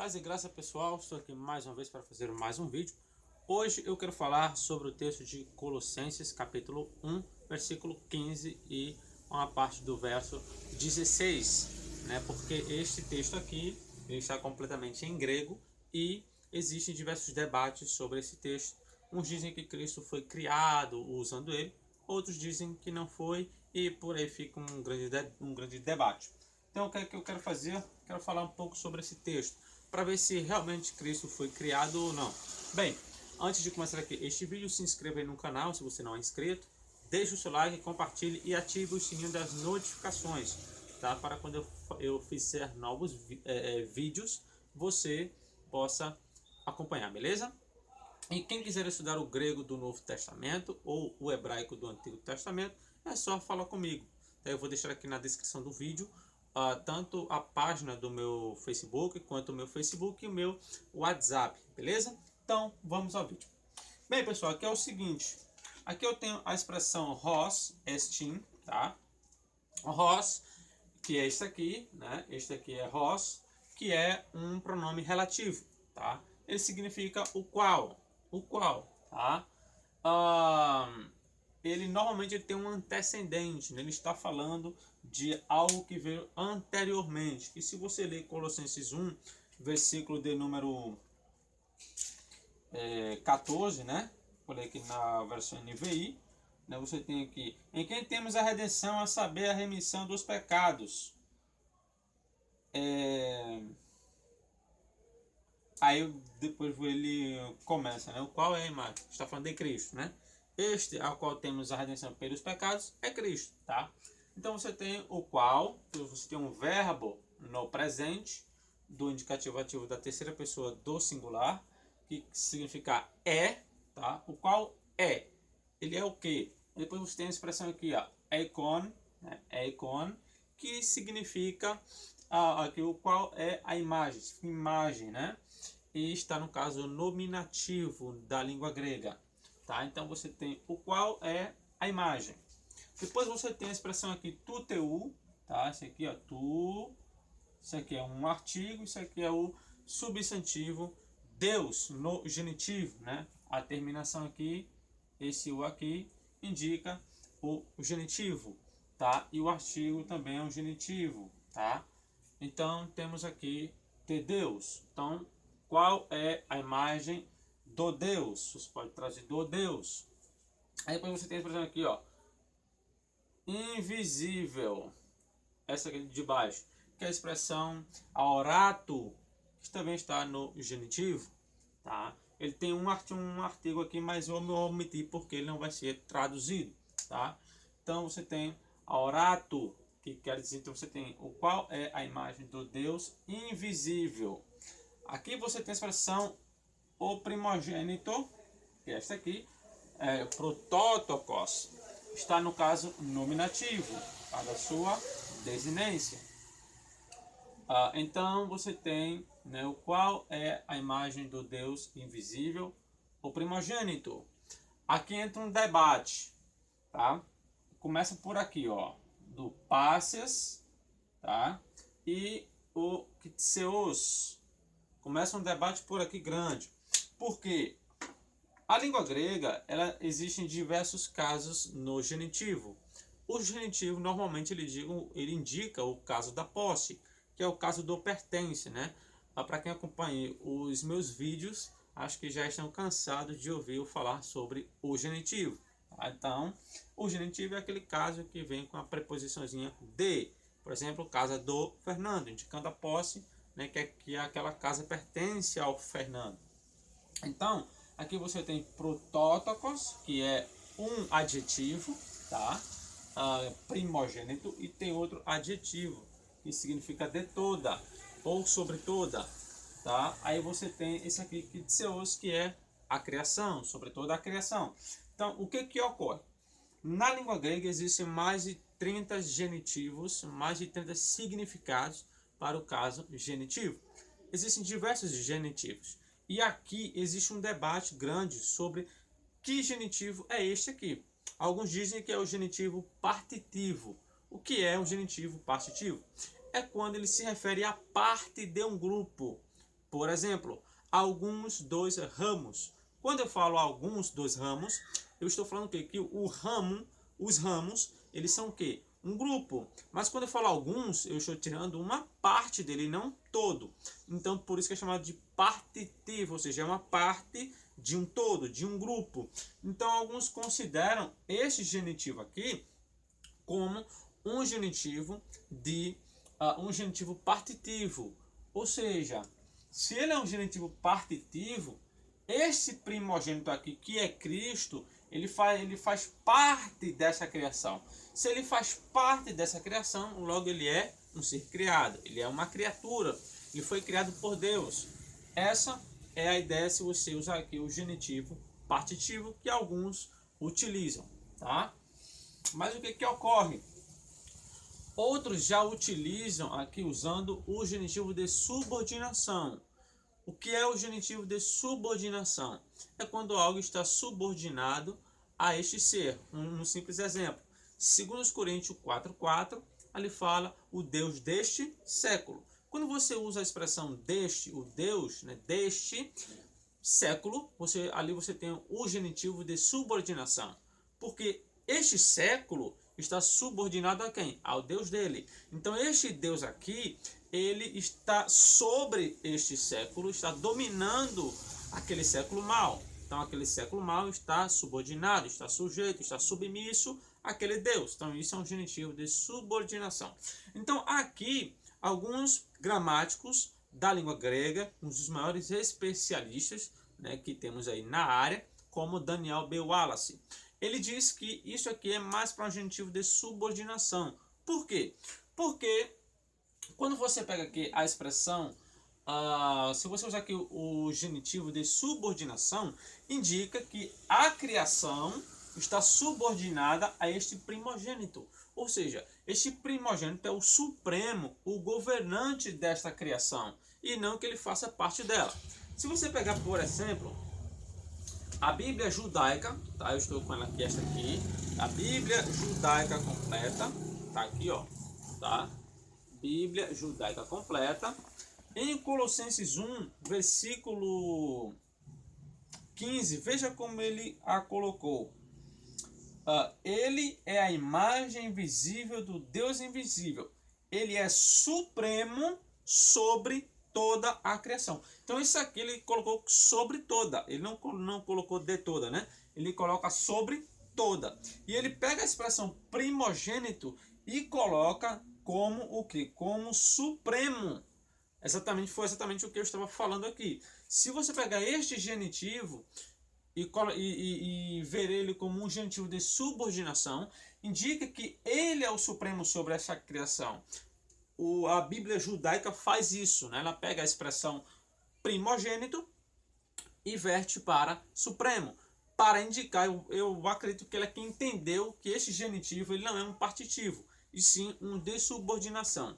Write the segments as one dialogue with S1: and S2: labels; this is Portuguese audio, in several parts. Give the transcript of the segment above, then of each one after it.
S1: Paz e graça, pessoal, estou aqui mais uma vez para fazer mais um vídeo. Hoje eu quero falar sobre o texto de Colossenses capítulo 1, versículo 15 e uma parte do verso 16, né? Porque este texto aqui ele está completamente em grego e existem diversos debates sobre esse texto. Uns dizem que Cristo foi criado usando ele, outros dizem que não foi, e por aí fica um grande debate. Então, o que é que eu quero fazer? Quero falar um pouco sobre esse texto, para ver se realmente Cristo foi criado ou não. Bem, antes de começar aqui este vídeo, se inscreva aí no canal se você não é inscrito, deixe o seu like, compartilhe e ative o sininho das notificações, tá? Para quando eu fizer novos vídeos, você possa acompanhar, beleza? E quem quiser estudar o grego do Novo Testamento ou o hebraico do Antigo Testamento, é só falar comigo. Eu vou deixar aqui na descrição do vídeo tanto a página do meu Facebook, quanto o meu Facebook e o meu WhatsApp, beleza? Então, vamos ao vídeo. Bem, pessoal, aqui é o seguinte. Aqui eu tenho a expressão hos estin, tá? Hos, que é este aqui, né? Este aqui é hos, que é um pronome relativo, tá? Ele significa o qual, tá? Ele normalmente tem um antecedente, né? Ele está falando de algo que veio anteriormente. E se você ler Colossenses 1, versículo de número 14, né? Vou ler aqui na versão NVI, né? Você tem aqui, em quem temos a redenção, a saber, a remissão dos pecados. Aí depois ele começa, né? O qual é a imagem? Está falando de Cristo, né? Este ao qual temos a redenção pelos pecados é Cristo, tá? Então você tem o qual, você tem um verbo no presente do indicativo ativo da terceira pessoa do singular, que significa é, tá? O qual é. Ele é o quê? Depois você tem a expressão aqui, ó, eikon, né? Eikon, que significa aqui, o qual é a imagem, né? E está no caso nominativo da língua grega, tá? Então você tem o qual é a imagem. Depois você tem a expressão aqui tuteu, tá? Esse aqui é tu, isso aqui é um artigo, isso aqui é o substantivo Deus no genitivo, né? A terminação aqui, esse o aqui indica o genitivo, tá? E o artigo também é um genitivo, tá? Então temos aqui de Deus. Então, qual é a imagem do Deus? Você pode trazer do Deus. Aí depois você tem a expressão aqui, ó, invisível. Essa aqui de baixo, que é a expressão aurato, que também está no genitivo, tá? Ele tem um artigo aqui, mas eu me omiti porque ele não vai ser traduzido, tá? Então você tem aurato, que quer dizer, então você tem o qual é a imagem do Deus invisível. Aqui você tem a expressão o primogênito, que é esta aqui, protótokos, está no caso nominativo, para a sua desinência. Então você tem, né, o qual é a imagem do Deus invisível, o primogênito. Aqui entra um debate, tá? Começa por aqui, ó, do Pássias, tá? E o Ktseos. Começa um debate por aqui grande. Por quê? A língua grega, ela existe em diversos casos no genitivo. O genitivo normalmente ele indica o caso da posse, que é o caso do pertence, né? Para quem acompanha os meus vídeos, acho que já estão cansados de ouvir eu falar sobre o genitivo. Tá? Então, o genitivo é aquele caso que vem com a preposiçãozinha de. Por exemplo, casa do Fernando, indicando a posse, né? Que aquela casa pertence ao Fernando. Então, aqui você tem protótokos, que é um adjetivo, tá? Primogênito, e tem outro adjetivo, que significa de toda, ou sobre toda, tá? Aí você tem esse aqui, que é a criação, sobre toda a criação. Então, o que ocorre? Na língua grega existem mais de 30 genitivos, mais de 30 significados para o caso genitivo. Existem diversos genitivos. E aqui existe um debate grande sobre que genitivo é este aqui. Alguns dizem que é o genitivo partitivo. O que é um genitivo partitivo? É quando ele se refere à parte de um grupo. Por exemplo, alguns dos ramos. Quando eu falo alguns dos ramos, eu estou falando o quê? Que o ramo, os ramos, eles são o quê? Um grupo. Mas quando eu falo alguns, eu estou tirando uma parte dele, não todo. Então, por isso que é chamado de partitivo, ou seja, é uma parte de um todo, de um grupo. Então, alguns consideram este genitivo aqui como um genitivo um genitivo partitivo. Ou seja, se ele é um genitivo partitivo, esse primogênito aqui, que é Cristo, ele faz parte dessa criação. Se ele faz parte dessa criação, logo ele é um ser criado. Ele é uma criatura. Ele foi criado por Deus. Essa é a ideia se você usar aqui o genitivo partitivo, que alguns utilizam, tá? Mas o que ocorre? Outros já utilizam aqui usando o genitivo de subordinação. O que é o genitivo de subordinação? É quando algo está subordinado a este ser. Um simples exemplo. Segundo os Coríntios 4:4, ali fala o Deus deste século. Quando você usa a expressão deste, o Deus, né, deste século, ali você tem o genitivo de subordinação. Porque este século está subordinado a quem? Ao Deus dele. Então este Deus aqui, ele está sobre este século, está dominando aquele século mal. Então aquele século mal está subordinado, está sujeito, está submisso àquele Deus. Então isso é um genitivo de subordinação. Então aqui alguns gramáticos da língua grega, um dos maiores especialistas, né, que temos aí na área, como Daniel B. Wallace. Ele diz que isso aqui é mais para um genitivo de subordinação. Por quê? Porque quando você pega aqui a expressão, se você usar aqui o genitivo de subordinação, indica que a criação está subordinada a este primogênito. Ou seja, este primogênito é o supremo, o governante desta criação, e não que ele faça parte dela. Se você pegar, por exemplo, a Bíblia judaica, tá? Eu estou com ela aqui, esta aqui, a Bíblia judaica completa, tá aqui, ó, tá? Bíblia judaica completa. Em Colossenses 1, versículo 15, veja como ele a colocou. Ele é a imagem visível do Deus invisível. Ele é supremo sobre toda a criação. Então isso aqui ele colocou sobre toda. Ele não colocou de toda, né? Ele coloca sobre toda. E ele pega a expressão primogênito e coloca como o que? Como supremo. Foi exatamente o que eu estava falando aqui. Se você pegar este genitivo e ver ele como um genitivo de subordinação, indica que ele é o supremo sobre essa criação. A Bíblia judaica faz isso, né? Ela pega a expressão primogênito e verte para supremo, para indicar, eu acredito que ele é quem entendeu que este genitivo ele não é um partitivo, e sim um de subordinação.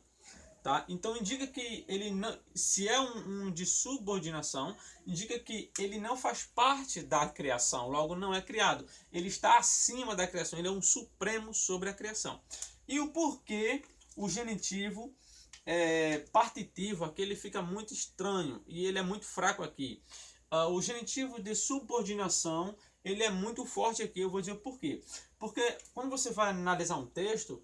S1: Tá? Então indica que ele não, se é um de subordinação, indica que ele não faz parte da criação, logo não é criado. Ele está acima da criação, ele é um supremo sobre a criação. E o porquê o genitivo partitivo aqui ele fica muito estranho e ele é muito fraco aqui. O genitivo de subordinação ele é muito forte aqui, eu vou dizer por quê. Porque quando você vai analisar um texto,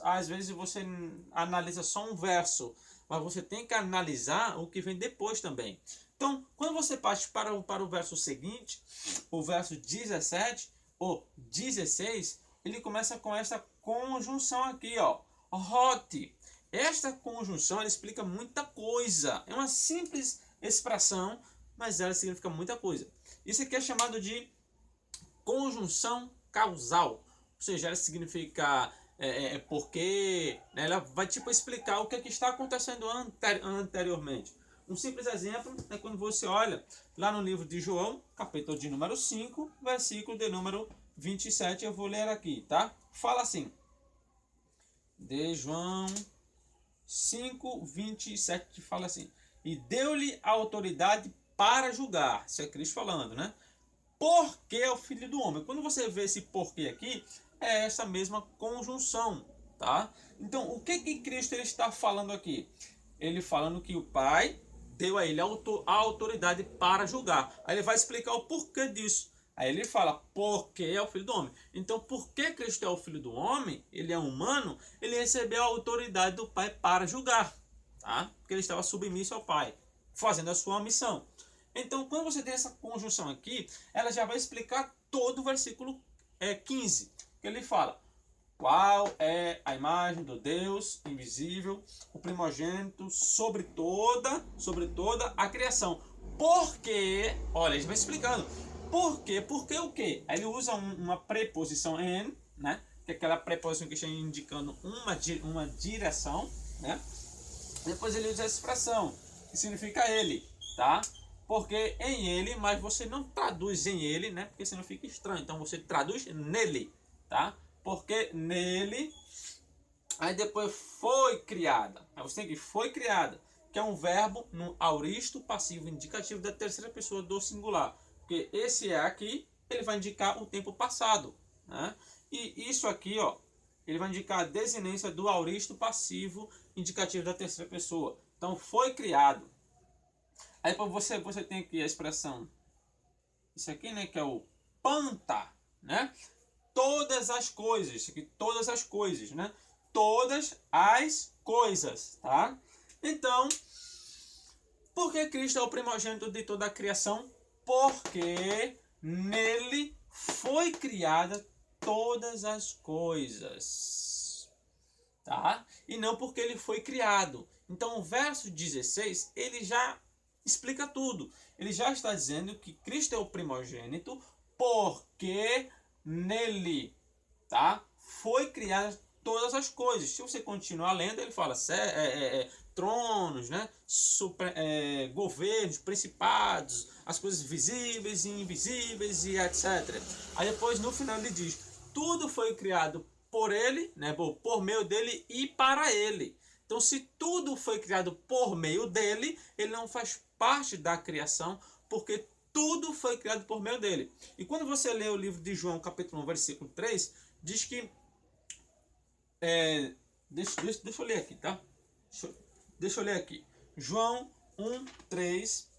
S1: às vezes você analisa só um verso, mas você tem que analisar o que vem depois também. Então, quando você parte para o verso seguinte, o verso 17 ou 16, ele começa com esta conjunção aqui, ó, hot. Esta conjunção ela explica muita coisa. É uma simples expressão, mas ela significa muita coisa. Isso aqui é chamado de conjunção causal. Ou seja, ela significa porque, né, ela vai tipo explicar o que está acontecendo anteriormente. Um simples exemplo é quando você olha lá no livro de João, capítulo de número 5, versículo de número 27, eu vou ler aqui, tá? Fala assim, de João 5, 27, fala assim, e deu-lhe a autoridade para julgar, isso é Cristo falando, né? Porque é o Filho do Homem. Quando você vê esse porquê aqui, é essa mesma conjunção, tá? Então, o que Cristo ele está falando aqui? Ele falando que o Pai deu a ele a autoridade para julgar. Aí ele vai explicar o porquê disso. Aí ele fala, porque é o Filho do Homem. Então, porque Cristo é o Filho do Homem, ele é humano, ele recebeu a autoridade do Pai para julgar. Tá? Porque ele estava submisso ao Pai, fazendo a sua missão. Então, quando você tem essa conjunção aqui, ela já vai explicar todo o versículo 15. Que ele fala, qual é a imagem do Deus invisível, o primogênito sobre toda a criação. Porque, olha, ele vai explicando. Por quê? Porque o quê? Aí ele usa uma preposição en, né? Que é aquela preposição que está indicando uma direção, né? Depois ele usa essa expressão, que significa ele, tá? Porque em ele, mas você não traduz em ele, né? Porque senão fica estranho. Então você traduz nele, tá? Porque nele, aí depois foi criada. Aí você tem que foi criada, que é um verbo no auristo passivo indicativo da terceira pessoa do singular. Porque esse é aqui, ele vai indicar o tempo passado, né? E isso aqui, ó, ele vai indicar a desinência do auristo passivo indicativo da terceira pessoa. Então foi criado. Aí depois você tem aqui a expressão, isso aqui, né, que é o panta, né? Todas as coisas, isso aqui, todas as coisas, né? Todas as coisas, tá? Então, por que Cristo é o primogênito de toda a criação? Porque nele foi criada todas as coisas, tá? E não porque ele foi criado. Então, o verso 16, ele já explica tudo. Ele já está dizendo que Cristo é o primogênito porque nele, tá? Foi criada todas as coisas. Se você continuar lendo, ele fala tronos, né? Governos, principados, as coisas visíveis e invisíveis e etc. Aí depois no final ele diz, tudo foi criado por ele, né? Por meio dele e para ele. Então, se tudo foi criado por meio dele, ele não faz parte da criação, porque tudo foi criado por meio dele. E quando você lê o livro de João, capítulo 1, versículo 3, diz que... deixa eu ler aqui, tá? Deixa eu ler aqui. João 1, 3,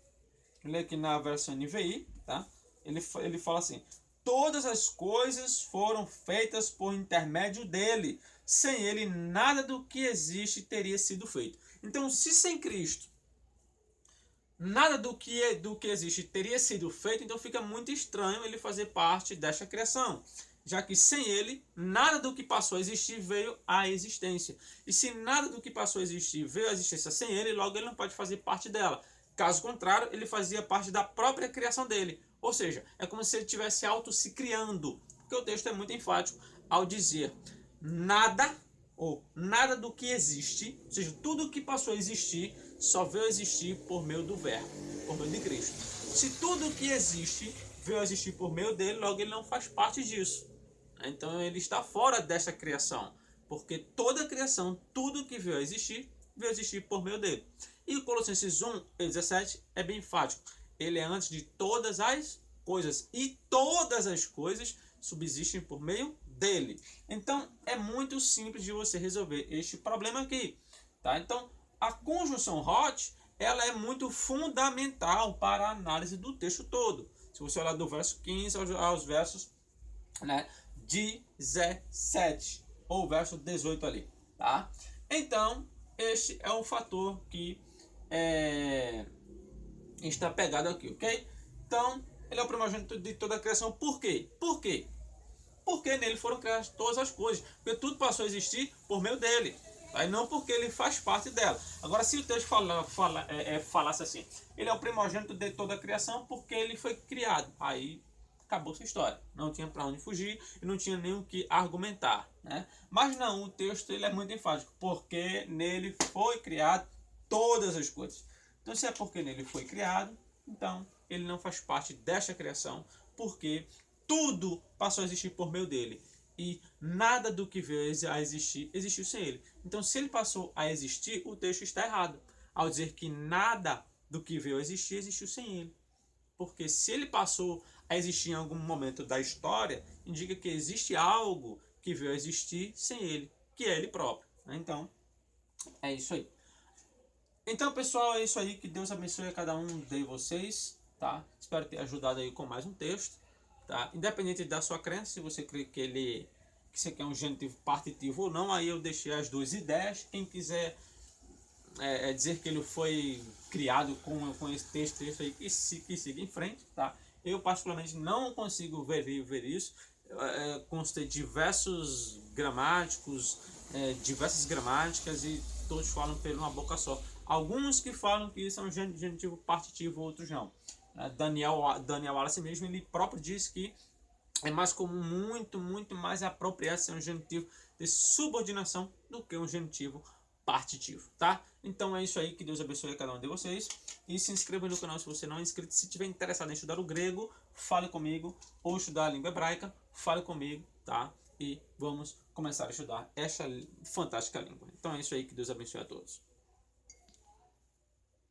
S1: eu leio aqui na versão NVI, tá? Ele fala assim, todas as coisas foram feitas por intermédio dele. Sem ele, nada do que existe teria sido feito. Então, se sem Cristo, nada do que existe teria sido feito, então fica muito estranho ele fazer parte desta criação. Já que sem ele, nada do que passou a existir veio à existência. E se nada do que passou a existir veio à existência sem ele, logo ele não pode fazer parte dela. Caso contrário, ele fazia parte da própria criação dele. Ou seja, é como se ele estivesse se criando. Porque o texto é muito enfático ao dizer nada ou nada do que existe, ou seja, tudo o que passou a existir só veio a existir por meio do verbo, por meio de Cristo. Se tudo o que existe veio a existir por meio dele, logo ele não faz parte disso. Então ele está fora desta criação, porque toda a criação, tudo que veio a existir por meio dele. E o Colossenses 1:17 é bem enfático. Ele é antes de todas as coisas, e todas as coisas subsistem por meio dele. Então é muito simples de você resolver este problema aqui, tá? Então a conjunção hot, ela é muito fundamental para a análise do texto todo. Se você olhar do verso 15 aos versos, né, 17 ou verso 18 ali, tá? Então este é um fator que está pegado aqui, ok? Então ele é o primogênito de toda a criação. Por quê? Porque nele foram criadas todas as coisas. Porque tudo passou a existir por meio dele. Aí não porque ele faz parte dela. Agora, se o texto falasse assim, ele é o primogênito de toda a criação porque ele foi criado. Aí acabou essa história. Não tinha para onde fugir e não tinha nem o que argumentar, né? Mas não, o texto ele é muito enfático. Porque nele foi criado todas as coisas. Então, se é porque nele foi criado, então ele não faz parte desta criação, porque tudo passou a existir por meio dele. E nada do que veio a existir, existiu sem ele. Então, se ele passou a existir, o texto está errado, ao dizer que nada do que veio a existir, existiu sem ele. Porque se ele passou a existir em algum momento da história, indica que existe algo que veio a existir sem ele, que é ele próprio. Então, é isso aí. Então, pessoal, é isso aí. Que Deus abençoe a cada um de vocês, tá? Espero ter ajudado aí com mais um texto, tá? Independente da sua crença, se você crê que você quer um genitivo partitivo ou não, aí eu deixei as duas ideias. Quem quiser dizer que ele foi criado com esse texto aí, que siga em frente, tá? Eu particularmente não consigo ver isso. Constei diversos gramáticos, diversas gramáticas, e todos falam por uma boca só. Alguns que falam que isso é um genitivo partitivo, outros não. Daniel Wallace mesmo, ele próprio diz que é mais comum, muito mais apropriado ser um genitivo de subordinação do que um genitivo partitivo, tá? Então é isso aí, que Deus abençoe a cada um de vocês. E se inscreva no canal se você não é inscrito. Se tiver interessado em estudar o grego, fale comigo. Ou estudar a língua hebraica, fale comigo, tá? E vamos começar a estudar esta fantástica língua. Então é isso aí, que Deus abençoe a todos.